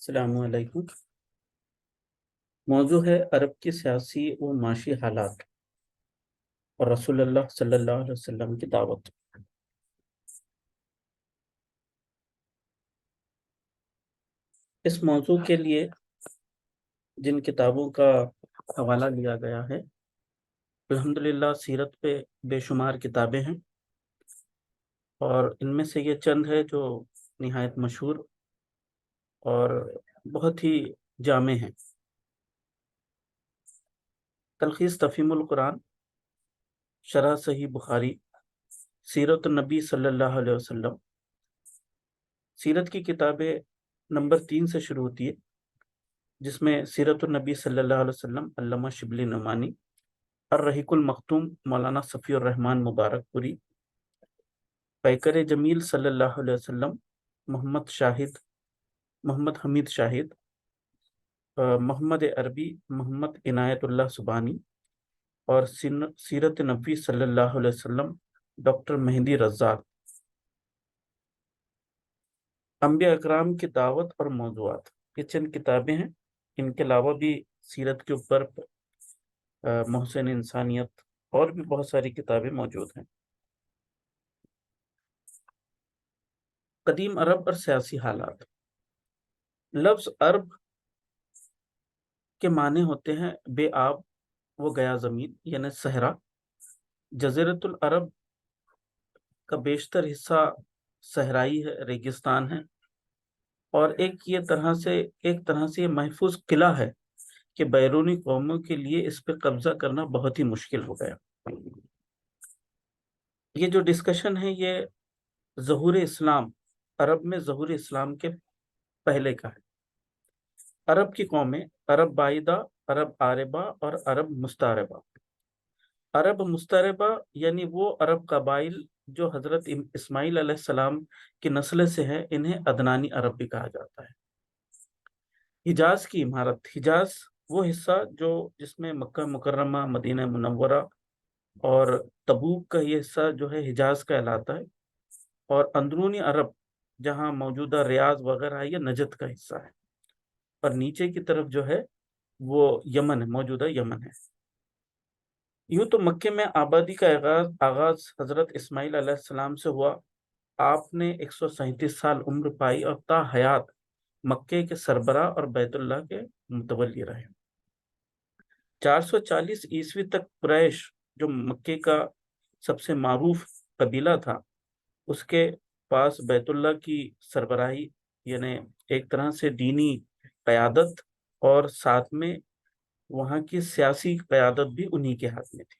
السلام علیکم۔ موضوع ہے عرب کی سیاسی و معاشی حالات اور رسول اللہ صلی اللہ علیہ وسلم کی دعوت۔ اس موضوع کے لیے جن کتابوں کا حوالہ لیا گیا ہے، الحمدللہ سیرت پہ بے شمار کتابیں ہیں، اور ان میں سے یہ چند ہے جو نہایت مشہور اور بہت ہی جامع ہیں۔ تلخیص تفہیم القرآن، شرح صحیح بخاری، سیرت النبی صلی اللہ علیہ وسلم۔ سیرت کی کتابیں نمبر 3 سے شروع ہوتی ہے، جس میں سیرت النبی صلی اللہ علیہ وسلم علامہ شبلی نعمانی، الرحیق المختوم مولانا صفی الرحمن مبارک پوری، پیکر جمیل صلی اللہ علیہ وسلم محمد حمید شاہد، محمد عربی محمد عنایت اللہ سبحانی، اور سیرت نبی صلی اللہ علیہ وسلم ڈاکٹر مہدی رزاق۔ انبیاء اکرام کی دعوت اور موضوعات، یہ چند کتابیں ہیں۔ ان کے علاوہ بھی سیرت کے اوپر محسن انسانیت اور بھی بہت ساری کتابیں موجود ہیں۔ قدیم عرب اور سیاسی حالات۔ لفظ عرب کے معنی ہوتے ہیں بے آب و گیا زمین، یعنی صحرا۔ جزیرۃ العرب کا بیشتر حصہ صحرائی ہے، ریگستان ہے، اور ایک طرح سے یہ محفوظ قلعہ ہے کہ بیرونی قوموں کے لیے اس پہ قبضہ کرنا بہت ہی مشکل ہو گیا۔ یہ جو ڈسکشن ہے یہ ظہور اسلام، عرب میں ظہور اسلام کے پہلے کا ہے۔ عرب کی قومیں عرب بائدہ، عرب عاربہ اور عرب مستعربہ۔ عرب مستعربہ یعنی وہ عرب قبائل جو حضرت اسماعیل علیہ السلام کی نسل سے ہے، انہیں عدنانی عرب بھی کہا جاتا ہے۔ حجاز کی عمارت، حجاز وہ حصہ جس میں مکہ مکرمہ، مدینہ منورہ اور تبوک کا یہ حصہ جو ہے حجاز کا کہلاتا ہے، اور اندرونی عرب جہاں موجودہ ریاض وغیرہ ہے یہ نجد کا حصہ ہے، اور نیچے کی طرف جو ہے وہ یمن ہے، موجودہ یمن ہے۔ یوں تو مکے میں آبادی کا آغاز حضرت اسماعیل علیہ السلام سے ہوا۔ آپ نے 137 سال عمر پائی اور تا حیات مکے کے سربراہ اور بیت اللہ کے متولی رہے۔ 440 عیسوی تک قریش جو مکے کا سب سے معروف قبیلہ تھا، اس کے پاس بیت اللہ کی سربراہی، یعنی ایک طرح سے دینی قیادت، اور ساتھ میں وہاں کی سیاسی قیادت بھی انہی کے ہاتھ میں تھی۔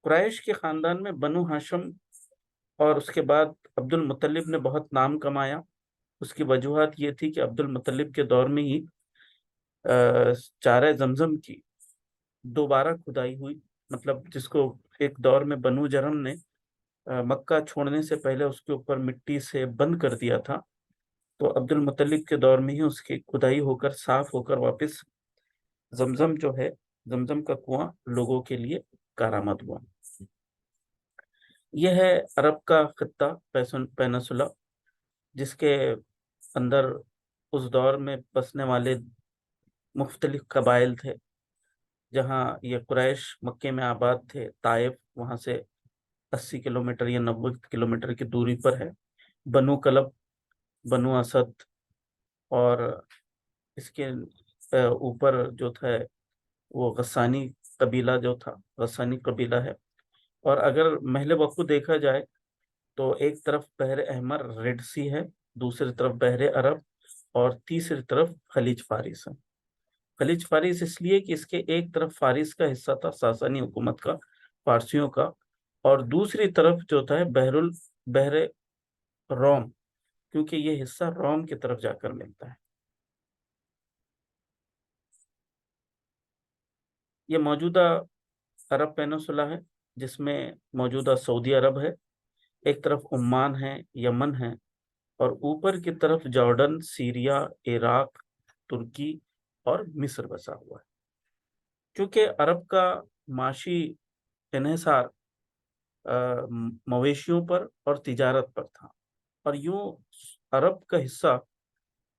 قریش کے خاندان میں بنو ہاشم اور اس کے بعد عبد المطلب نے بہت نام کمایا۔ اس کی وجوہات یہ تھی کہ عبد المطلب کے دور میں ہی چارہ زمزم کی دوبارہ کھدائی ہوئی، مطلب جس کو ایک دور میں بنو جرم نے مکہ چھوڑنے سے پہلے اس کے اوپر مٹی سے بند کر دیا تھا، تو عبد المطلب کے دور میں ہی اس کی کھدائی ہو کر صاف ہو کر واپس زمزم جو ہے، زمزم کا کنواں لوگوں کے لیے کارآمد ہوا۔ یہ ہے عرب کا خطہ پینسولا، جس کے اندر اس دور میں بسنے والے مختلف قبائل تھے۔ جہاں یہ قریش مکے میں آباد تھے، طائف وہاں سے 80 کلومیٹر یا 90 کلومیٹر کی دوری پر ہے۔ بنو کلب، بنو اسد، اور اس کے اوپر جو تھا وہ غسانی قبیلہ جو تھا، غسانی قبیلہ ہے۔ اور اگر محل وقوع دیکھا جائے تو ایک طرف بحر احمر ریڈ سی ہے، دوسری طرف بحر عرب، اور تیسری طرف خلیج فارس ہے۔ خلیج فارس اس لیے کہ اس کے ایک طرف فارس کا حصہ تھا، ساسانی حکومت کا، فارسیوں کا، اور دوسری طرف جو تھا بحر روم، کیونکہ یہ حصہ روم کی طرف جا کر ملتا ہے۔ یہ موجودہ عرب پینسولا ہے، جس میں موجودہ سعودی عرب ہے، ایک طرف عمان ہے، یمن ہے، اور اوپر کی طرف جارڈن، سیریا، عراق، ترکی اور مصر بسا ہوا ہے۔ چونکہ عرب کا معاشی انحصار مویشیوں پر اور تجارت پر تھا، اور یوں عرب کا حصہ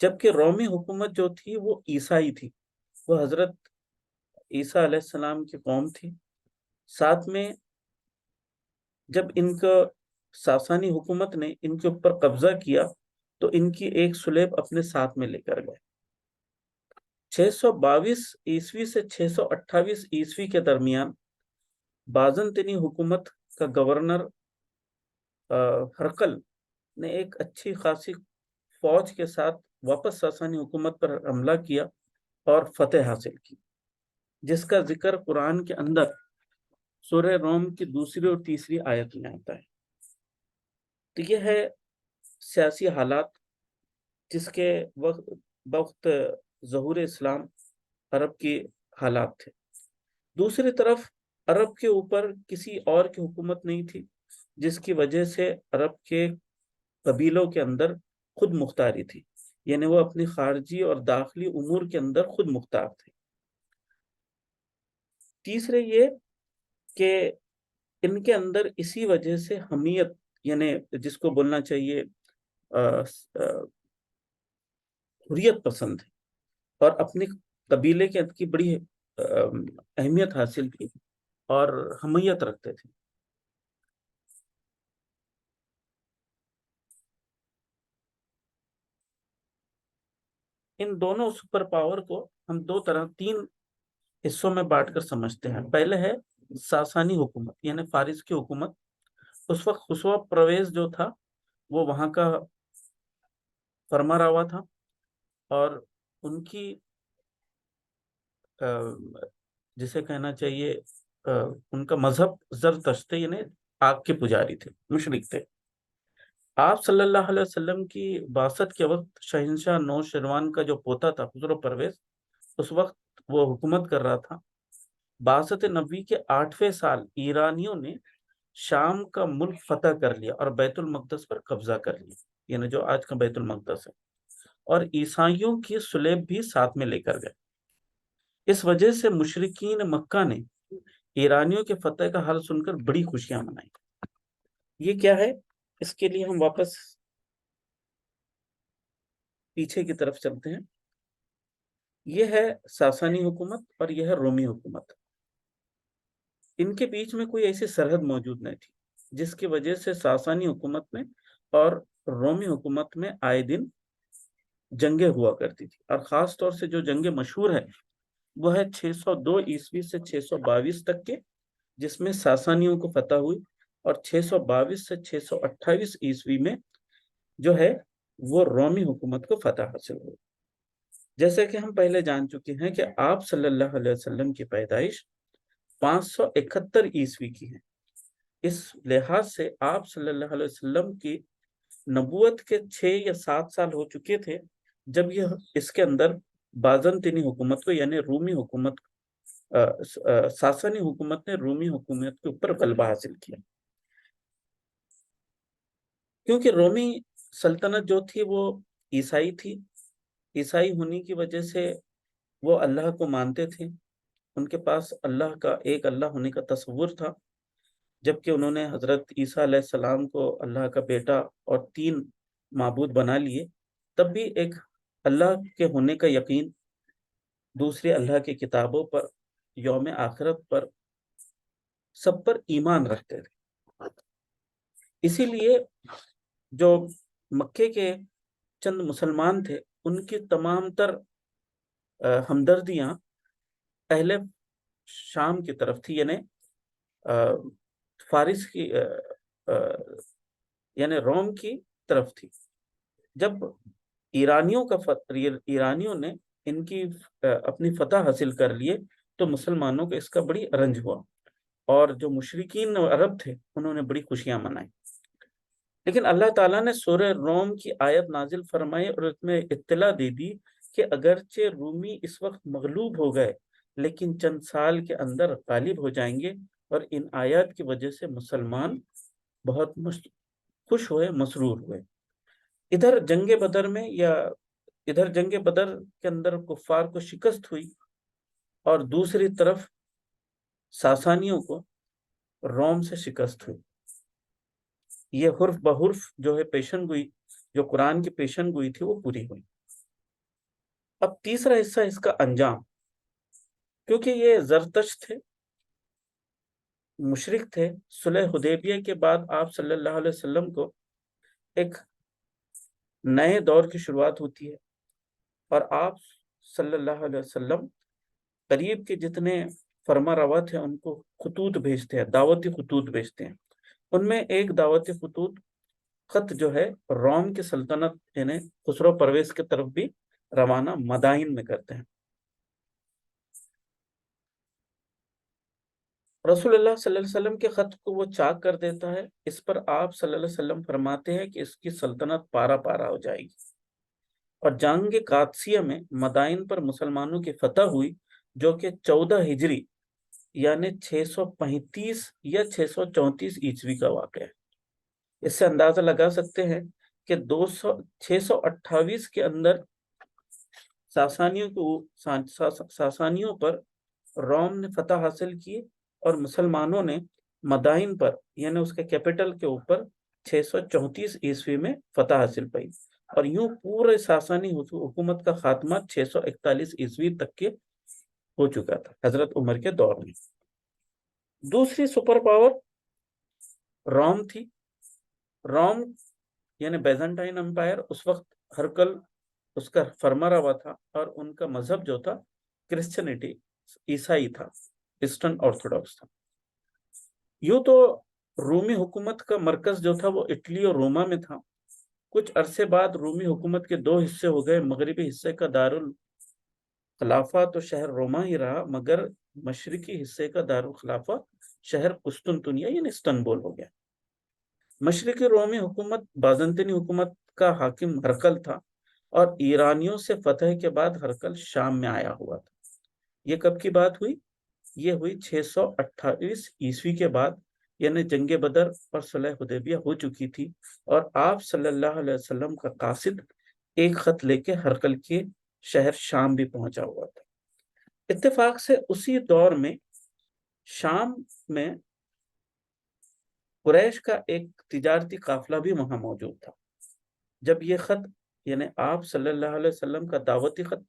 جبکہ رومی حکومت جو تھی وہ عیسائی تھی، وہ حضرت عیسیٰ علیہ السلام کی قوم تھی۔ ساتھ میں جب ان کا ساسانی حکومت نے ان کے اوپر قبضہ کیا تو ان کی ایک سلیب اپنے ساتھ میں لے کر گئے۔ 622 عیسوی سے 628 عیسوی کے درمیان بازنطینی حکومت کا گورنر ہرقل نے ایک اچھی خاصی فوج کے ساتھ واپس ساسانی حکومت پر حملہ کیا اور فتح حاصل کی، جس کا ذکر قرآن کے اندر سورہ روم کی 2 اور 3 آیت میں آتا ہے۔ تو یہ ہے سیاسی حالات جس کے وقت ظہور اسلام عرب کی حالات تھے۔ دوسری طرف عرب کے اوپر کسی اور کی حکومت نہیں تھی، جس کی وجہ سے عرب کے قبیلوں کے اندر خود مختاری تھی، یعنی وہ اپنی خارجی اور داخلی امور کے اندر خود مختار تھے۔ تیسرے یہ کہ ان کے اندر اسی وجہ سے حمیت، یعنی جس کو بولنا چاہیے حریت پسند ہے، اور اپنی قبیلے کی بڑی اہمیت حاصل کی اور حمیت رکھتے تھے۔ ان دونوں سپر پاور کو ہم 3 حصوں میں بانٹ کر سمجھتے ہیں۔ پہلے ہے ساسانی حکومت، یعنی فارس کی حکومت۔ اس وقت خسرو پرویز جو تھا وہ وہاں کا فرما روا تھا، اور ان کی جسے کہنا چاہیے ان کا مذہب زرتشت، یعنی آگ کے پجاری تھے، مشرک تھے۔ آپ صلی اللہ علیہ وسلم کی بعثت کے وقت شہنشاہ نو شروان کا جو پوتا تھا خسرو پرویز، اس وقت وہ حکومت کر رہا تھا۔ بعثت نبوی کے 8ویں سال ایرانیوں نے شام کا ملک فتح کر لیا اور بیت المقدس پر قبضہ کر لیا، یعنی جو آج کا بیت المقدس ہے، اور عیسائیوں کی سلیب بھی ساتھ میں لے کر گئے۔ اس وجہ سے مشرکین مکہ نے ایرانیوں کے فتح کا حال سن کر بڑی خوشیاں منائی۔ یہ کیا ہے؟ اس کے لیے ہم واپس پیچھے کی طرف چلتے ہیں۔ یہ ہے ساسانی حکومت اور یہ ہے رومی حکومت۔ ان کے بیچ میں کوئی ایسی سرحد موجود نہیں تھی، جس کی وجہ سے ساسانی حکومت میں اور رومی حکومت میں آئے دن جنگیں ہوا کرتی تھی، اور خاص طور سے جو جنگیں مشہور ہیں وہ ہے 602 عیسوی سے 622 تک کے، جس میں ساسانیوں کو فتح ہوئی، اور 622 سے 628 عیسوی میں جو ہے وہ رومی حکومت کو فتح حاصل ہوئی۔ جیسے کہ ہم پہلے جان چکے ہیں کہ آپ صلی اللہ علیہ وسلم کی پیدائش 571 عیسوی کی ہے۔ اس لحاظ سے آپ صلی اللہ علیہ وسلم کی نبوت کے 6 یا 7 سال ہو چکے تھے جب یہ اس کے اندر بازنطینی حکومت کو، یعنی رومی حکومت، ساسانی حکومت نے رومی حکومت کے اوپر غلبہ حاصل کیا۔ کیونکہ رومی سلطنت جو تھی وہ عیسائی تھی، عیسائی ہونے کی وجہ سے وہ اللہ کو مانتے تھے، ان کے پاس اللہ کا ایک اللہ ہونے کا تصور تھا، جبکہ انہوں نے حضرت عیسیٰ علیہ السلام کو اللہ کا بیٹا اور 3 معبود بنا لیے، تب بھی ایک اللہ کے ہونے کا یقین، دوسری اللہ کی کتابوں پر، یوم آخرت پر، سب پر ایمان رکھتے تھے۔ اسی لیے جو مکے کے چند مسلمان تھے ان کی تمام تر ہمدردیاں اہل شام کی طرف تھی، یعنی فارس کی یعنی روم کی طرف تھی۔ جب ایرانیوں نے ان کی اپنی فتح حاصل کر لیے تو مسلمانوں کو اس کا بڑی رنج ہوا، اور جو مشرکین عرب تھے انہوں نے بڑی خوشیاں منائی۔ لیکن اللہ تعالیٰ نے سورہ روم کی آیت نازل فرمائی اور اس میں اطلاع دے دی کہ اگرچہ رومی اس وقت مغلوب ہو گئے لیکن چند سال کے اندر غالب ہو جائیں گے، اور ان آیات کی وجہ سے مسلمان بہت خوش ہوئے، مسرور ہوئے۔ ادھر جنگ بدر کے اندر کفار کو شکست ہوئی، اور دوسری طرف ساسانیوں کو روم سے شکست ہوئی۔ یہ حرف بحرف جو ہے پیشن گوئی، جو قرآن کی پیشن گوئی تھی وہ پوری ہوئی۔ اب تیسرا حصہ اس کا انجام، کیونکہ یہ زرتش تھے، مشرک تھے، صلح حدیبیہ کے بعد آپ صلی اللہ علیہ وسلم کو ایک نئے دور کی شروعات ہوتی ہے، اور آپ صلی اللہ علیہ وسلم قریب کے جتنے فرما روا تھے ان کو خطوط بھیجتے ہیں، دعوتی خطوط بھیجتے ہیں۔ ان میں ایک دعوتی خط جو ہے روم کی سلطنت یعنی خسرو پرویز کی طرف بھی روانہ مدائن میں کرتے ہیں۔ رسول اللہ صلی اللہ علیہ وسلم کے خط کو وہ چاک کر دیتا ہے۔ اس پر آپ صلی اللہ علیہ وسلم فرماتے ہیں کہ اس کی سلطنت پارا پارا ہو جائے گی، اور جنگ قادسیہ میں مدائن پر مسلمانوں کی فتح ہوئی، جو کہ 14 ہجری یعنی 635 یا 634 عیسوی کا واقعہ ہے۔ اس سے اندازہ لگا سکتے ہیں کہ 628 کے اندر ساسانیوں پر روم نے فتح حاصل کی، اور مسلمانوں نے مدائن پر یعنی اس کے کیپٹل کے اوپر 634 عیسوی میں فتح حاصل پائی، اور یوں پورے ساسانی حکومت کا خاتمہ 641 عیسوی تک کے ہو چکا تھا حضرت عمر کے دور میں۔ دوسری سپر پاور روم تھی۔ روم یعنی بیزنٹائن امپائر اس وقت ہرکل اس کا فرما روا تھا، اور ان کا مذہب جو تھا کرسچنٹی، عیسائی تھا، ایسٹرن آرتھوڈاکس تھا۔ یوں تو رومی حکومت کا مرکز جو تھا وہ اٹلی اور روما میں تھا۔ کچھ عرصے بعد رومی حکومت کے دو حصے ہو گئے، مغربی حصے کا دارالخلافہ تو شہر روما ہی رہا، مگر مشرقی حصے کا دارالخلافہ شہر قسطنطنیہ یعنی استنبول ہو گیا۔ مشرقی رومی حکومت بازنطینی حکومت کا حاکم ہرقل تھا، اور ایرانیوں سے فتح کے بعد ہرقل شام میں آیا ہوا تھا۔ یہ کب کی بات ہوئی؟ یہ ہوئی 628 عیسوی کے بعد، یعنی جنگ بدر اور صلح حدیبیہ ہو چکی تھی، اور آپ صلی اللہ علیہ وسلم کا قاصد ایک خط لے کے ہرقل کے شہر شام بھی پہنچا ہوا تھا۔ اتفاق سے اسی دور میں شام میں قریش کا ایک تجارتی قافلہ بھی وہاں موجود تھا۔ جب یہ خط یعنی آپ صلی اللہ علیہ وسلم کا دعوتی خط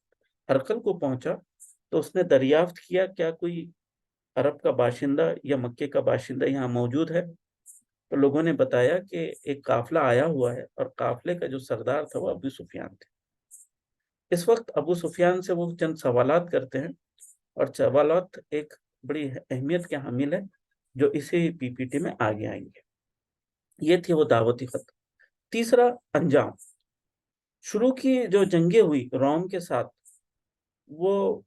ہرقل کو پہنچا، تو اس نے دریافت کیا کیا کوئی عرب کا باشندہ یا مکے کا باشندہ یہاں موجود ہے؟ تو لوگوں نے بتایا کہ ایک قافلہ آیا ہوا ہے، اور قافلے کا جو سردار تھا وہ ابو سفیان تھے۔ اس وقت ابو سفیان سے وہ چند سوالات کرتے ہیں، اور سوالات ایک بڑی اہمیت کے حامل ہے جو اسی پی پی ٹی میں آگے آئیں گے۔ یہ تھی وہ دعوتی خط۔ تیسرا انجام، شروع کی جو جنگیں ہوئی روم کے ساتھ، وہ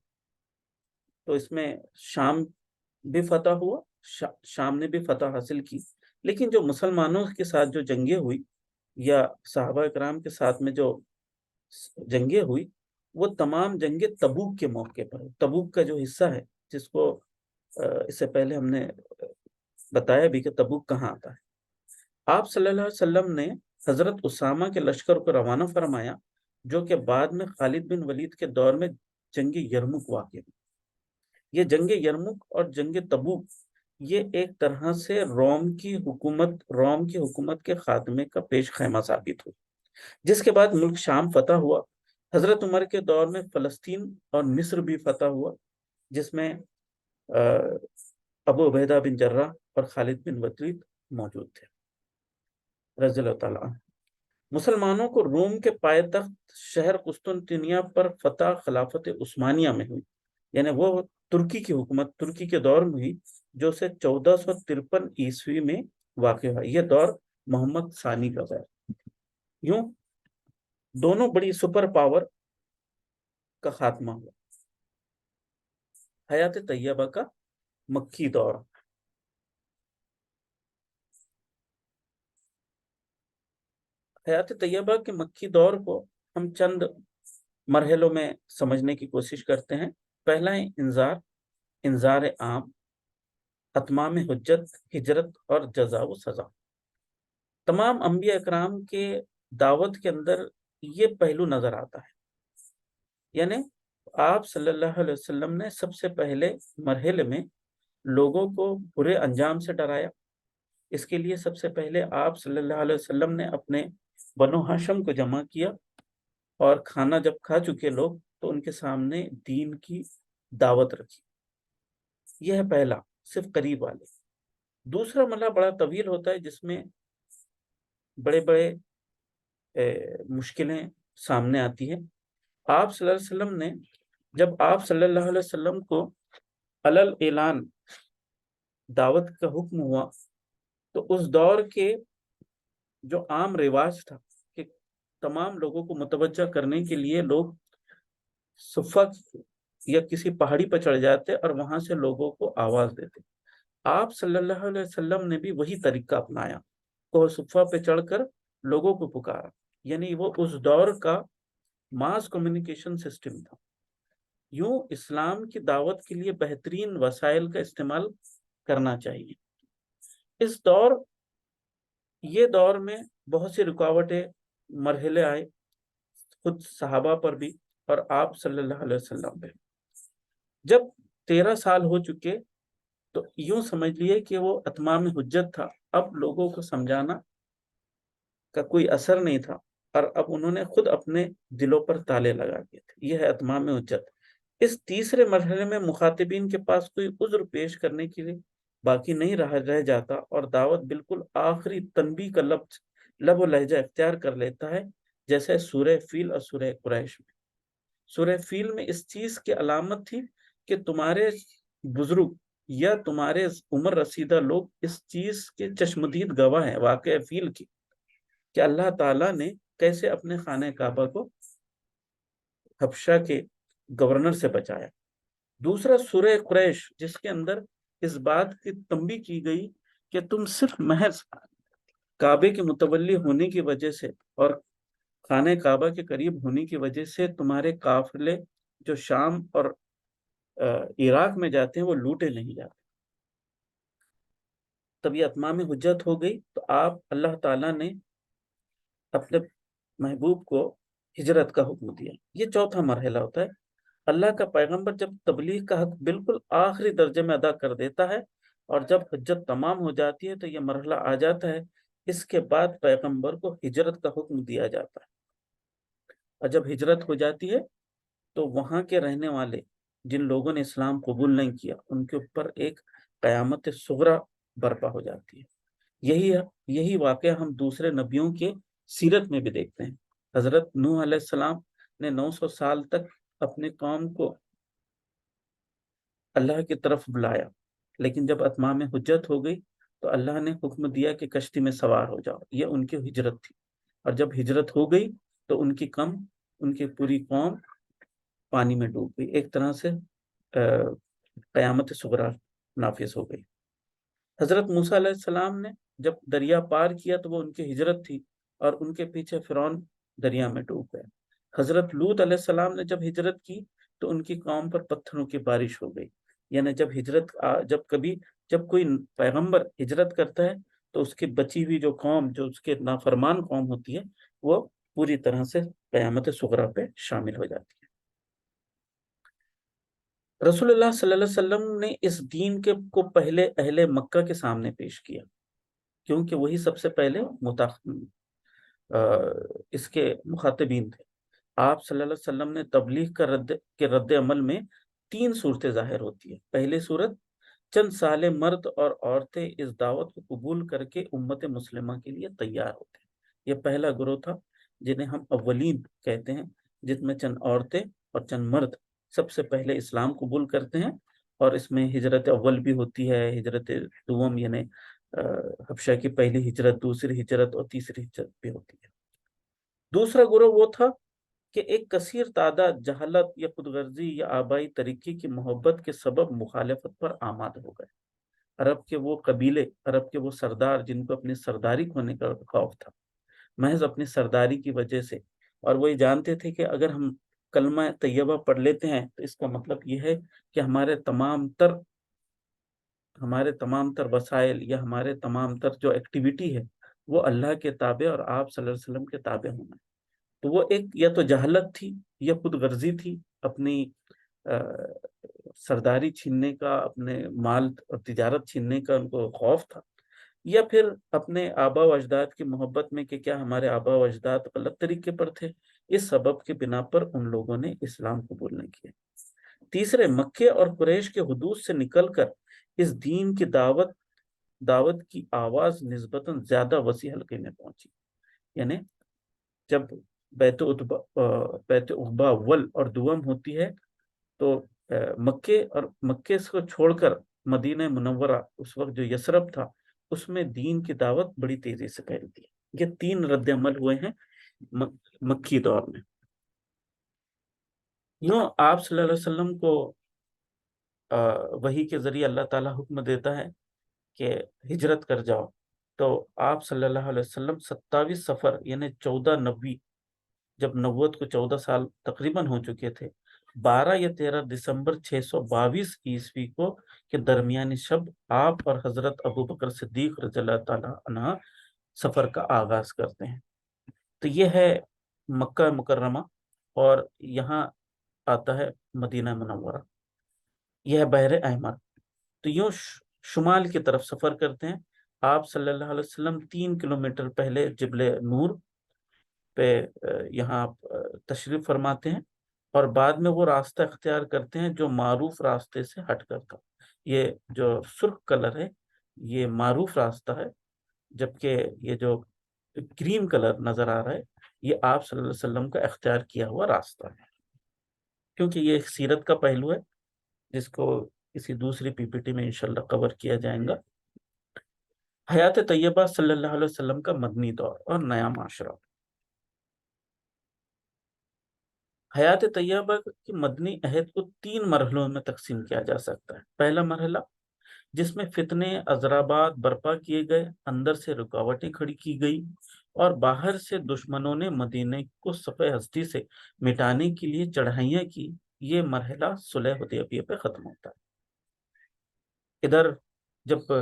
تو اس میں شام بھی فتح ہوا، شام نے بھی فتح حاصل کی، لیکن جو مسلمانوں کے ساتھ جو جنگیں ہوئی یا صحابہ کرام کے ساتھ میں جو جنگیں ہوئی، وہ تمام جنگیں تبوک کے موقع پر۔ تبوک کا جو حصہ ہے، جس کو اس سے پہلے ہم نے بتایا بھی کہ تبوک کہاں آتا ہے۔ آپ صلی اللہ علیہ وسلم نے حضرت اسامہ کے لشکر کو روانہ فرمایا، جو کہ بعد میں خالد بن ولید کے دور میں جنگ یرموک واقع ہوئی۔ یہ جنگ یرموک اور جنگ تبوک یہ ایک طرح سے روم کی حکومت کے خاتمے کا پیش خیمہ ثابت ہوئی، جس کے بعد ملک شام فتح ہوا۔ حضرت عمر کے دور میں فلسطین اور مصر بھی فتح ہوا، جس میں ابو عبیدہ بن جراح اور خالد بن ولید موجود تھے رضی اللہ تعالیٰ عنہ۔ مسلمانوں کو روم کے پائے شہر قسطنطنیہ پر فتح خلافت عثمانیہ میں ہوئی، یعنی وہ ترکی کی حکومت ترکی کے دور میں ہوئی، جو سے 1453 عیسوی میں واقع ہوا۔ یہ دور محمد ثانی کا ہے۔ یوں دونوں بڑی سپر پاور کا خاتمہ ہوا۔ حیات طیبہ کا مکی دور۔ حیات طیبہ کے مکی دور کو ہم چند مرحلوں میں سمجھنے کی کوشش کرتے ہیں۔ پہلا ہے انذار عام، اتمام حجت، ہجرت اور جزا و سزا۔ تمام انبیاء اکرام کے دعوت کے اندر یہ پہلو نظر آتا ہے، یعنی آپ صلی اللہ علیہ وسلم نے سب سے پہلے مرحلے میں لوگوں کو برے انجام سے ڈرایا۔ اس کے لیے سب سے پہلے آپ صلی اللہ علیہ وسلم نے اپنے بنو ہاشم کو جمع کیا، اور کھانا جب کھا چکے لوگ تو ان کے سامنے دین کی دعوت رکھی. یہ ہے پہلا، صرف قریب والے. دوسرا مرحلہ بڑا طویل ہوتا ہے جس میں بڑے بڑے مشکلیں سامنے آتی ہیں. آپ صلی اللہ علیہ وسلم نے، جب آپ صلی اللہ علیہ وسلم کو علل اعلان دعوت کا حکم ہوا، تو اس دور کے جو عام رواج تھا کہ تمام لوگوں کو متوجہ کرنے کے لیے لوگ صفہ یا کسی پہاڑی پر چڑھ جاتے اور وہاں سے لوگوں کو آواز دیتے. آپ صلی اللہ علیہ وسلم نے بھی وہی طریقہ اپنایا، کوہ صفہ پہ چڑھ کر لوگوں کو پکارا. یعنی وہ اس دور کا ماس کمیونیکیشن سسٹم تھا. یوں اسلام کی دعوت کے لیے بہترین وسائل کا استعمال کرنا چاہیے. یہ دور میں بہت سی رکاوٹیں، مرحلے آئے، خود صحابہ پر بھی اور آپ صلی اللہ علیہ وسلم پہ. جب 13 سال ہو چکے تو یوں سمجھ لیے کہ وہ اتمام حجت تھا. اب لوگوں کو سمجھانا کا کوئی اثر نہیں تھا اور اب انہوں نے خود اپنے دلوں پر تالے لگا دیے تھے. یہ ہے اتمام حجت. اس تیسرے مرحلے میں مخاطبین کے پاس کوئی عذر پیش کرنے کے لیے باقی نہیں رہ جاتا اور دعوت بالکل آخری تنبیہ کا لب و لہجہ اختیار کر لیتا ہے، جیسے سورہ فیل اور سورہ قریش میں. سورہ فیل میں اس چیز کی علامت تھی کہ تمہارے بزرگ یا تمہارے عمر رسیدہ لوگ اس چیز کے چشمدید گواہ ہیں، واقعہ فیل کی، کہ اللہ تعالیٰ نے کیسے اپنے خانہ کعبہ کو حبشہ کے گورنر سے بچایا. دوسرا سورہ قریش، جس کے اندر اس بات کی تنبیہ کی گئی کہ تم صرف محض کعبے کے متولی ہونے کی وجہ سے اور خانہ کعبہ کے قریب ہونے کی وجہ سے تمہارے قافلے جو شام اور عراق میں جاتے ہیں وہ لوٹے نہیں جاتے. تب یہ اتمام حجت ہو گئی تو آپ اللہ تعالیٰ نے اپنے محبوب کو ہجرت کا حکم دیا. یہ چوتھا مرحلہ ہوتا ہے. اللہ کا پیغمبر جب تبلیغ کا حق بالکل آخری درجے میں ادا کر دیتا ہے اور جب حجت تمام ہو جاتی ہے تو یہ مرحلہ آ جاتا ہے. اس کے بعد پیغمبر کو ہجرت کا حکم دیا جاتا ہے. اور جب ہجرت ہو جاتی ہے تو وہاں کے رہنے والے جن لوگوں نے اسلام قبول نہیں کیا ان کے اوپر ایک قیامت صغریٰ برپا ہو جاتی ہے. یہی واقعہ ہم دوسرے نبیوں کے سیرت میں بھی دیکھتے ہیں. حضرت نوح علیہ السلام نے 900 سال تک اپنے قوم کو اللہ کی طرف بلایا، لیکن جب اتمام حجت ہو گئی تو اللہ نے حکم دیا کہ کشتی میں سوار ہو جاؤ. یہ ان کی ہجرت تھی. اور جب ہجرت ہو گئی تو ان کی پوری قوم پانی میں ڈوب گئی. ایک طرح سے قیامت صغریٰ نافذ ہو گئی. حضرت موسیٰ علیہ السلام نے جب دریا پار کیا تو وہ ان کی ہجرت تھی اور ان کے پیچھے فرعون دریا میں ڈوب گئے. حضرت لوط علیہ السلام نے جب ہجرت کی تو ان کی قوم پر پتھروں کی بارش ہو گئی. یعنی جب کوئی پیغمبر ہجرت کرتا ہے تو اس کی بچی ہوئی جو قوم، جو اس کے نافرمان قوم ہوتی ہے، وہ پوری طرح سے قیامت صغریٰ پہ شامل ہو جاتی ہے. رسول اللہ صلی اللہ علیہ وسلم نے اس دین کو پہلے اہل مکہ کے سامنے پیش کیا، کیونکہ وہی سب سے پہلے اس کے مخاطبین تھے. آپ صلی اللہ علیہ وسلم نے تبلیغ کے رد عمل میں 3 صورتیں ظاہر ہوتی ہیں. پہلی صورت، چند سالے مرد اور عورتیں اس دعوت کو قبول کر کے امت مسلمہ کے لیے تیار ہوتے ہیں. یہ پہلا گروہ تھا جنہیں ہم اولین کہتے ہیں، جس میں چند عورتیں اور چند مرد سب سے پہلے اسلام قبول کرتے ہیں. اور اس میں ہجرت اول بھی ہوتی ہے، ہجرت دوم یعنی حبشہ کی پہلی ہجرت، دوسری ہجرت اور تیسری ہجرت بھی ہوتی ہے. دوسرا گروہ وہ تھا کہ ایک کثیر تعداد جہالت یا خود غرضی یا آبائی طریقے کی محبت کے سبب مخالفت پر آماد ہو گئے. عرب کے وہ قبیلے، عرب کے وہ سردار جن کو اپنی سرداری کھونے کا خوف تھا، محض اپنی سرداری کی وجہ سے، اور وہ یہ جانتے تھے کہ اگر ہم کلمہ طیبہ پڑھ لیتے ہیں تو اس کا مطلب یہ ہے کہ ہمارے تمام تر وسائل یا ہمارے تمام تر جو ایکٹیویٹی ہے وہ اللہ کے تابع اور آپ صلی اللہ علیہ وسلم کے تابع ہونا ہے. تو وہ ایک یا تو جہالت تھی یا خود غرضی تھی، اپنی سرداری چھیننے کا، اپنے مال اور تجارت چھیننے کا ان کو خوف تھا، یا پھر اپنے آبا و اجداد کی محبت میں کہ کیا ہمارے آبا و اجداد غلط طریقے پر تھے اس سبب کے بنا پر ان لوگوں نے اسلام قبول نہیں کیا۔ تیسرے، مکے اور قریش کے حدود سے نکل کر اس دین کی دعوت کی آواز نسبتاً زیادہ وسیع حلقے میں پہنچی۔ یعنی جب بیت عقبہ اول اور دوم ہوتی ہے تو مکے کو چھوڑ کر مدینہ منورہ، اس وقت جو یثرب تھا، اس میں دین کی دعوت بڑی تیزی سے پھیلتی ہے۔ یہ 3 رد عمل ہوئے ہیں مکی دور میں۔ یوں آپ صلی اللہ علیہ وسلم کو وحی کے ذریعے اللہ تعالیٰ حکم دیتا ہے کہ ہجرت کر جاؤ، تو آپ صلی اللہ علیہ وسلم 27 صفر یعنی 1490، جب نبوت کو 14 سال تقریباً ہو چکے تھے، 12 یا 13 دسمبر 622 عیسوی کو کے درمیانی شب آپ اور حضرت ابو بکر صدیق رضی اللہ تعالیٰ عنہ سفر کا آغاز کرتے ہیں۔ تو یہ ہے مکہ مکرمہ، اور یہاں آتا ہے مدینہ منورہ، یہ ہے بحر احمر۔ تو یوں شمال کی طرف سفر کرتے ہیں۔ آپ صلی اللہ علیہ وسلم 3 کلومیٹر پہلے جبل نور پہ یہاں تشریف فرماتے ہیں، اور بعد میں وہ راستہ اختیار کرتے ہیں جو معروف راستے سے ہٹ کر تھا۔ یہ جو سرخ کلر ہے یہ معروف راستہ ہے، جبکہ یہ جو کریم کلر نظر آ رہا ہے یہ آپ صلی اللہ علیہ وسلم کا اختیار کیا ہوا راستہ ہے، کیونکہ یہ ایک سیرت کا پہلو ہے جس کو کسی دوسری پی پی ٹی میں انشاءاللہ کور کیا جائے گا۔ حیات طیبہ صلی اللہ علیہ وسلم کا مدنی دور اور نیا معاشرہ۔ حیات طیبہ کی مدنی عہد کو 3 مرحلوں میں تقسیم کیا جا سکتا ہے۔ پہلا مرحلہ جس میں فتنے اضرابات برپا کیے گئے، اندر سے رکاوٹیں کھڑی کی گئی، اور باہر سے دشمنوں نے مدینہ کو صفحہ ہستی سے مٹانے کے لیے چڑھائیاں کی، یہ مرحلہ صلح حدیبیہ پہ ختم ہوتا ہے۔ ادھر جب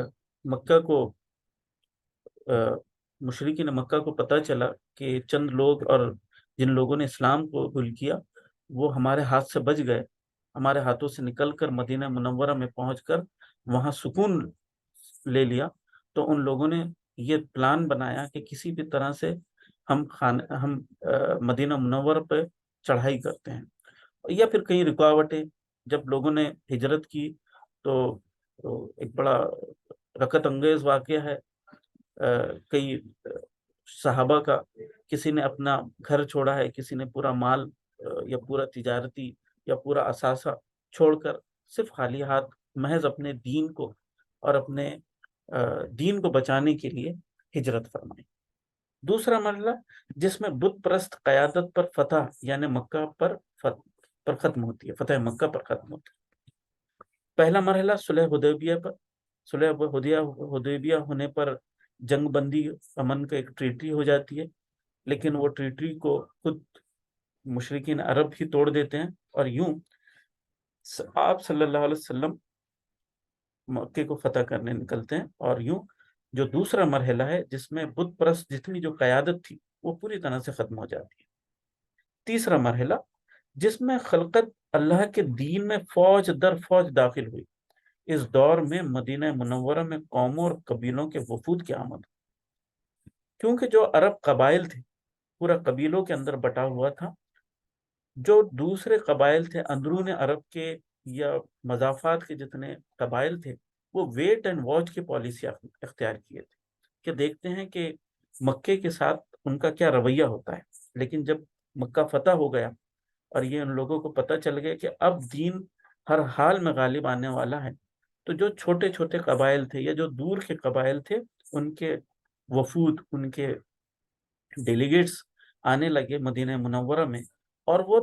مکہ کو مشرکین مکہ کو پتہ چلا کہ چند لوگ اور جن لوگوں نے اسلام کو قبول کیا وہ ہمارے ہاتھ سے بچ گئے، ہمارے ہاتھوں سے نکل کر مدینہ منورہ میں پہنچ کر وہاں سکون لے لیا، تو ان لوگوں نے یہ پلان بنایا کہ کسی بھی طرح سے ہم مدینہ منورہ پہ چڑھائی کرتے ہیں، یا پھر کئی رکاوٹیں۔ جب لوگوں نے ہجرت کی تو ایک بڑا رکت انگیز واقعہ ہے، کئی صحابہ کا، کسی نے اپنا گھر چھوڑا ہے، کسی نے پورا مال یا پورا تجارتی یا پورا اثاثہ چھوڑ کر صرف خالی ہاتھ محض اپنے دین کو اور اپنے دین کو بچانے کے لیے ہجرت فرمائی۔ دوسرا مرحلہ جس میں بت پرست قیادت پر فتح یعنی مکہ پر ختم ہوتی ہے، فتح مکہ پر ختم ہوتی ہے۔ پہلا مرحلہ صلح حدیبیہ ہونے پر جنگ بندی امن کا ایک ٹریٹی ہو جاتی ہے، لیکن وہ ٹریٹی کو خود مشرکین عرب ہی توڑ دیتے ہیں، اور یوں آپ صلی اللہ علیہ وسلم مکے کو فتح کرنے نکلتے ہیں، اور یوں جو دوسرا مرحلہ ہے جس میں بت پرست جتنی جو قیادت تھی وہ پوری طرح سے ختم ہو جاتی ہے۔ تیسرا مرحلہ جس میں خلقت اللہ کے دین میں فوج در فوج داخل ہوئی، اس دور میں مدینہ منورہ میں قوموں اور قبیلوں کے وفود کی آمد، کیونکہ جو عرب قبائل تھے پورا قبیلوں کے اندر بٹا ہوا تھا، جو دوسرے قبائل تھے اندرون عرب کے یا مضافات کے جتنے قبائل تھے وہ ویٹ اینڈ واچ کی پالیسی اختیار کیے تھے کہ دیکھتے ہیں کہ مکے کے ساتھ ان کا کیا رویہ ہوتا ہے۔ لیکن جب مکہ فتح ہو گیا اور یہ ان لوگوں کو پتہ چل گیا کہ اب دین ہر حال میں غالب آنے والا ہے، تو جو چھوٹے چھوٹے قبائل تھے یا جو دور کے قبائل تھے ان کے وفود، ان کے ڈیلیگیٹس آنے لگے مدینہ منورہ میں، اور وہ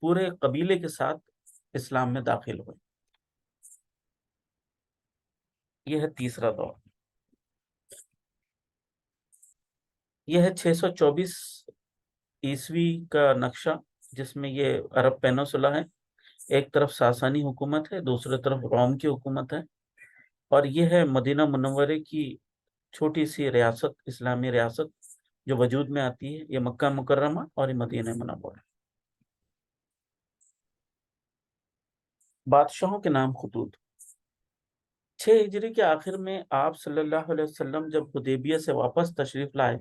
پورے قبیلے کے ساتھ اسلام میں داخل ہوئے۔ یہ ہے تیسرا دور۔ یہ ہے 624 عیسوی کا نقشہ، جس میں یہ عرب پینسولا ہے، ایک طرف ساسانی حکومت ہے، دوسری طرف روم کی حکومت ہے، اور یہ ہے مدینہ منورے کی چھوٹی سی ریاست، اسلامی ریاست جو وجود میں آتی ہے، یہ مکہ مکرمہ اور یہ مدینہ منورہ۔ بادشاہوں کے نام خطوط۔ 6 ہجری کے آخر میں آپ صلی اللہ علیہ وسلم جب حدیبیہ سے واپس تشریف لائے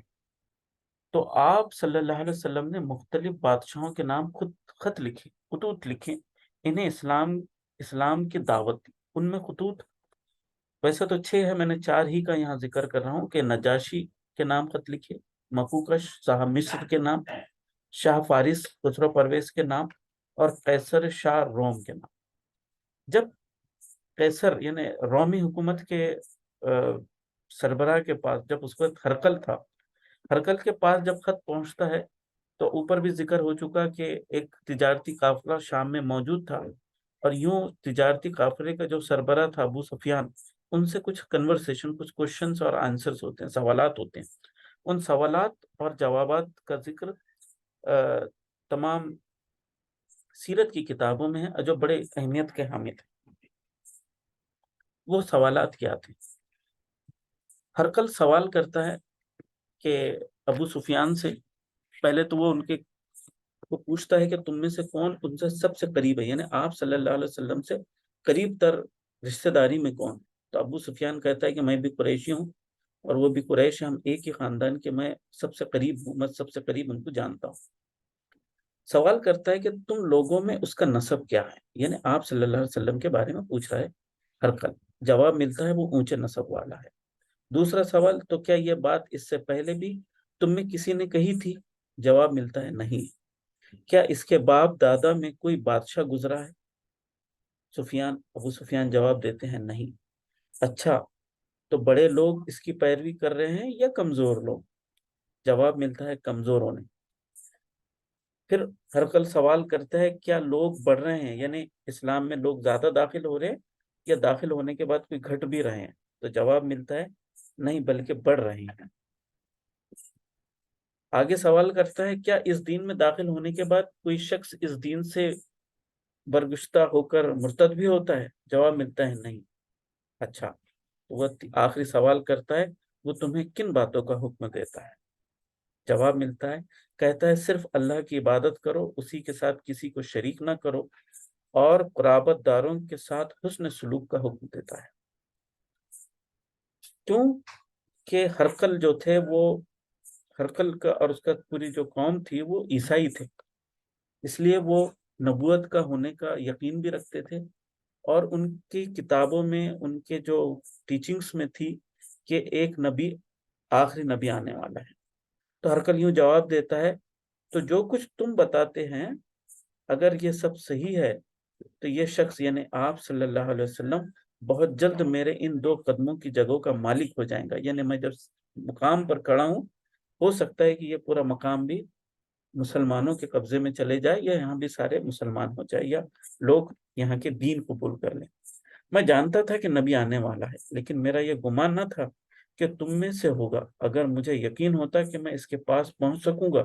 تو آپ صلی اللہ علیہ وسلم نے مختلف بادشاہوں کے نام خود خط لکھے، خطوط لکھے، انہیں اسلام کی دعوت دی۔ ان میں خطوط ویسے تو 6 ہے، میں نے 4 ہی کا یہاں ذکر کر رہا ہوں کہ نجاشی کے نام خط لکھے، مفوکش صاحب مصر کے نام، شاہ فارس خسرو پرویز کے نام، اور قیصر شاہ روم کے نام۔ جب قیصر یعنی رومی حکومت کے سربراہ کے پاس، جب اس وقت ہرقل تھا، ہرقل کے پاس جب خط پہنچتا ہے تو اوپر بھی ذکر ہو چکا کہ ایک تجارتی قافلہ شام میں موجود تھا، اور یوں تجارتی قافلے کا جو سربراہ تھا ابو سفیان، ان سے کچھ کنورسیشن، کچھ کوشچنس اور آنسرز ہوتے ہیں، سوالات ہوتے ہیں۔ ان سوالات اور جوابات کا ذکر تمام سیرت کی کتابوں میں ہے جو بڑے اہمیت کے حامل ہیں۔ وہ سوالات کیا تھے؟ ہرقل سوال کرتا ہے کہ ابو سفیان سے، پہلے تو وہ پوچھتا ہے کہ تم میں سے کون ان سے سب سے قریب ہے، یعنی آپ صلی اللہ علیہ وسلم سے قریب تر رشتہ داری میں کون؟ تو ابو سفیان کہتا ہے کہ میں بھی قریشی ہوں، اور وہ بھی قریش، ہم ایک ہی خاندان کے، میں سب سے قریب ہوں، میں سب سے قریب ان کو جانتا ہوں۔ سوال کرتا ہے کہ تم لوگوں میں اس کا نسب کیا ہے، یعنی آپ صلی اللہ علیہ وسلم کے بارے میں پوچھ رہا ہے ہرقل۔ جواب ملتا ہے وہ اونچے نسب والا ہے۔ دوسرا سوال، تو کیا یہ بات اس سے پہلے بھی تم میں کسی نے کہی تھی؟ جواب ملتا ہے نہیں۔ کیا اس کے باپ دادا میں کوئی بادشاہ گزرا ہے؟ ابو سفیان جواب دیتے ہیں نہیں۔ اچھا، تو بڑے لوگ اس کی پیروی کر رہے ہیں یا کمزور لوگ؟ جواب ملتا ہے کمزوروں نے۔ پھر ہرقل سوال کرتا ہے کیا لوگ بڑھ رہے ہیں، یعنی اسلام میں لوگ زیادہ داخل ہو رہے ہیں یا داخل ہونے کے بعد کوئی گھٹ بھی رہے ہیں؟ تو جواب ملتا ہے نہیں، بلکہ بڑھ رہے ہیں۔ آگے سوال کرتا ہے کیا اس دین میں داخل ہونے کے بعد کوئی شخص اس دین سے برگشتہ ہو کر مرتد بھی ہوتا ہے؟ جواب ملتا ہے نہیں۔ اچھا، وہ آخری سوال کرتا ہے وہ تمہیں کن باتوں کا حکم دیتا ہے؟ جواب ملتا ہے، کہتا ہے صرف اللہ کی عبادت کرو، اسی کے ساتھ کسی کو شریک نہ کرو، اور قرابت داروں کے ساتھ حسن سلوک کا حکم دیتا ہے۔ کیوں کہ ہرقل جو تھے، وہ ہرقل کا اور اس کا پوری جو قوم تھی وہ عیسائی تھے، اس لیے وہ نبوت کا ہونے کا یقین بھی رکھتے تھے، اور ان کی کتابوں میں، ان کے جو ٹیچنگز میں تھی کہ ایک نبی، آخری نبی آنے والا ہے۔ تو ہرقل یوں جواب دیتا ہے، تو جو کچھ تم بتاتے ہیں اگر یہ سب صحیح ہے تو یہ شخص یعنی آپ صلی اللہ علیہ وسلم بہت جلد میرے ان 2 قدموں کی جگہوں کا مالک ہو جائیں گا، یعنی میں جب مقام پر کھڑا ہوں، ہو سکتا ہے کہ یہ پورا مقام بھی مسلمانوں کے قبضے میں چلے جائے، یا یہاں بھی سارے مسلمان ہو جائے، یا لوگ یہاں کے دین قبول کر لیں۔ میں جانتا تھا کہ نبی آنے والا ہے، لیکن میرا یہ گمان نہ تھا کہ تم میں سے ہوگا۔ اگر مجھے یقین ہوتا کہ میں اس کے پاس پہنچ سکوں گا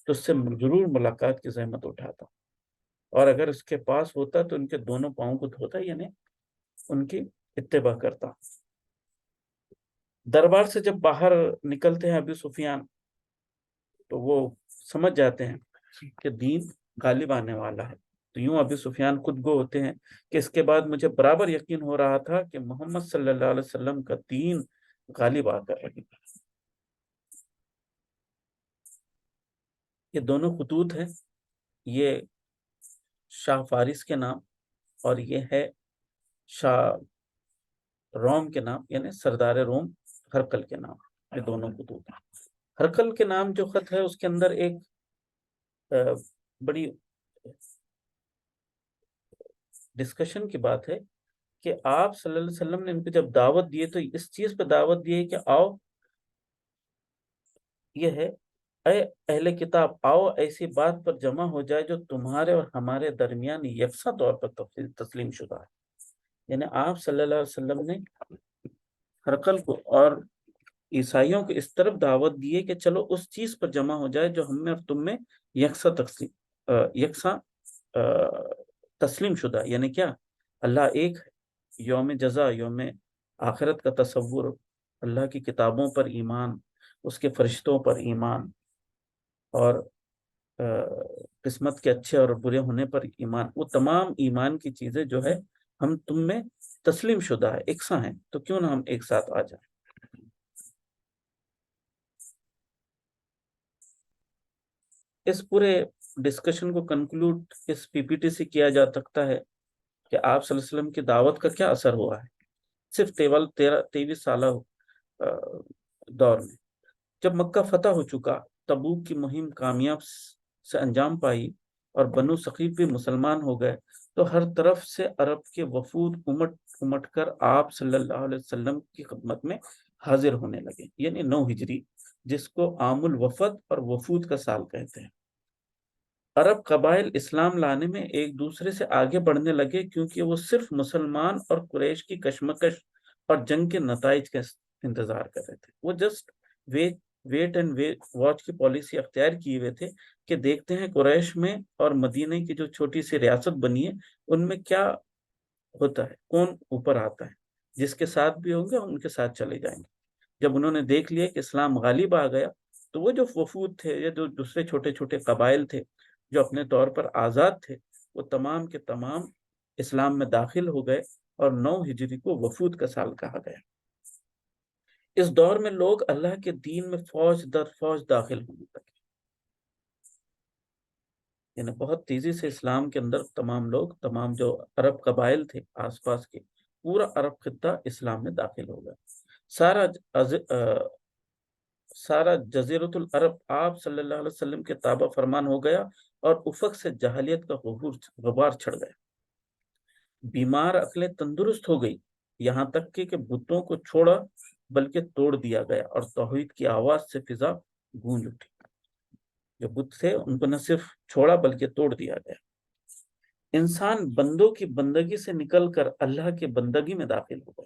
تو اس سے ضرور ملاقات کی زحمت اٹھاتا، اور اگر اس کے پاس ہوتا تو ان کے دونوں پاؤں کو دھوتا، یعنی ان کی اتباع کرتا۔ دربار سے جب باہر نکلتے ہیں ابو سفیان، تو وہ سمجھ جاتے ہیں کہ دین غالب آنے والا ہے۔ تو یوں ابو سفیان خود گو ہوتے ہیں کہ اس کے بعد مجھے برابر یقین ہو رہا تھا کہ محمد صلی اللہ علیہ وسلم کا دین غالب آ کر رہے گا۔ یہ دونوں خطوط ہیں، یہ شاہ فارس کے نام، اور یہ ہے شاہ روم کے نام، یعنی سردار روم ہرقل کے نام۔ یہ دونوں خطوط ہیں۔ ہرقل کے نام جو خط ہے اس کے اندر ایک بڑی ڈسکشن کی بات ہے کہ آپ صلی اللہ علیہ وسلم نے ان کو جب دعوت دیے تو اس چیز پہ دعوت دی ہے کہ آؤ، یہ ہے اے اہل کتاب، آؤ ایسی بات پر جمع ہو جائے جو تمہارے اور ہمارے درمیان یکساں طور پر تسلیم شدہ ہے۔ یعنی آپ صلی اللہ علیہ وسلم نے ہرقل کو اور عیسائیوں کو اس طرف دعوت دی ہے کہ چلو اس چیز پر جمع ہو جائے جو ہم میں اور تم میں یکساں تسلیم شدہ، یعنی کیا؟ اللہ ایک ہے، یوم جزا، یوم آخرت کا تصور، اللہ کی کتابوں پر ایمان، اس کے فرشتوں پر ایمان، اور قسمت کے اچھے اور برے ہونے پر ایمان، وہ تمام ایمان کی چیزیں جو ہے ہم تم میں تسلیم شدہ ہے، یکساں ہیں، تو کیوں نہ ہم ایک ساتھ آ جائیں۔ اس پورے ڈسکشن کو کنکلوڈ اس پی پی ٹی سے کیا جا سکتا ہے کہ آپ صلی اللہ علیہ وسلم کی دعوت کا کیا اثر ہوا ہے صرف 23 سالہ دور میں. جب مکہ فتح ہو چکا، تبوک کی مہم کامیاب سے انجام پائی اور بنو ثقیف بھی مسلمان ہو گئے، تو ہر طرف سے عرب کے وفود امٹ کر آپ صلی اللہ علیہ وسلم کی خدمت میں حاضر ہونے لگے، یعنی 9 ہجری، جس کو عام الوفد اور وفود کا سال کہتے ہیں. عرب قبائل اسلام لانے میں ایک دوسرے سے آگے بڑھنے لگے، کیونکہ وہ صرف مسلمان اور قریش کی کشمکش اور جنگ کے نتائج کا انتظار کر رہے تھے. وہ جسٹ ویٹ اینڈ واچ کی پالیسی اختیار کیے ہوئے تھے کہ دیکھتے ہیں قریش میں اور مدینہ کی جو چھوٹی سی ریاست بنی ہے ان میں کیا ہوتا ہے، کون اوپر آتا ہے، جس کے ساتھ بھی ہوں گے ان کے ساتھ چلے جائیں گے. جب انہوں نے دیکھ لیا کہ اسلام غالب آ گیا، تو وہ جو وفود تھے یا جو دوسرے چھوٹے چھوٹے قبائل تھے جو اپنے طور پر آزاد تھے، وہ تمام کے تمام اسلام میں داخل ہو گئے، اور 9 ہجری کو وفود کا سال کہا گیا. اس دور میں لوگ اللہ کے دین میں فوج در فوج داخل ہونے لگے، یعنی بہت تیزی سے اسلام کے اندر تمام لوگ، تمام جو عرب قبائل تھے آس پاس کے، پورا عرب خطہ اسلام میں داخل ہو گیا. سارا جزیرۃ العرب آپ صلی اللہ علیہ وسلم کے تابع فرمان ہو گیا، اور افق سے جہلیت کا غبار چھڑ گیا. بیمار عقلیں تندرست ہو گئی، یہاں تک کہ بتوں کو چھوڑا بلکہ توڑ دیا گیا، اور توحید کی آواز سے فضا گونج اٹھی. جو بت تھے ان کو نہ صرف چھوڑا بلکہ توڑ دیا گیا. انسان بندوں کی بندگی سے نکل کر اللہ کے بندگی میں داخل ہو گئے.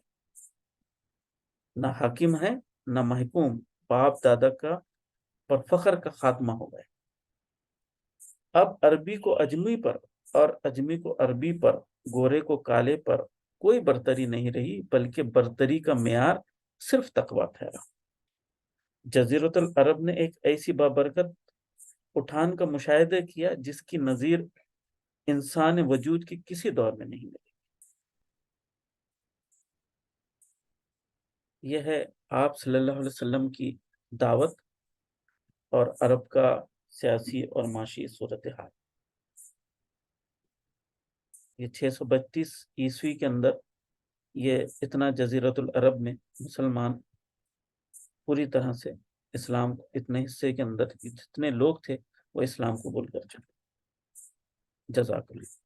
نہ حاکم ہے نہ محکوم، باپ دادا کا پر فخر کا خاتمہ ہو گئے. اب عربی کو اجمی پر اور اجمی کو عربی پر، گورے کو کالے پر کوئی برتری نہیں رہی، بلکہ برتری کا معیار صرف تقویٰ ٹھہرا. جزیرۃ العرب نے ایک ایسی بابرکت اٹھان کا مشاہدہ کیا جس کی نظیر انسان وجود کی کسی دور میں نہیں ملی. یہ ہے آپ صلی اللہ علیہ وسلم کی دعوت اور عرب کا سیاسی اور معاشی صورتحال. یہ 632 عیسوی کے اندر یہ اتنا جزیرۃ العرب میں مسلمان پوری طرح سے اسلام، اتنے حصے کے اندر جتنے لوگ تھے وہ اسلام قبول کر چکے. جزاک اللہ.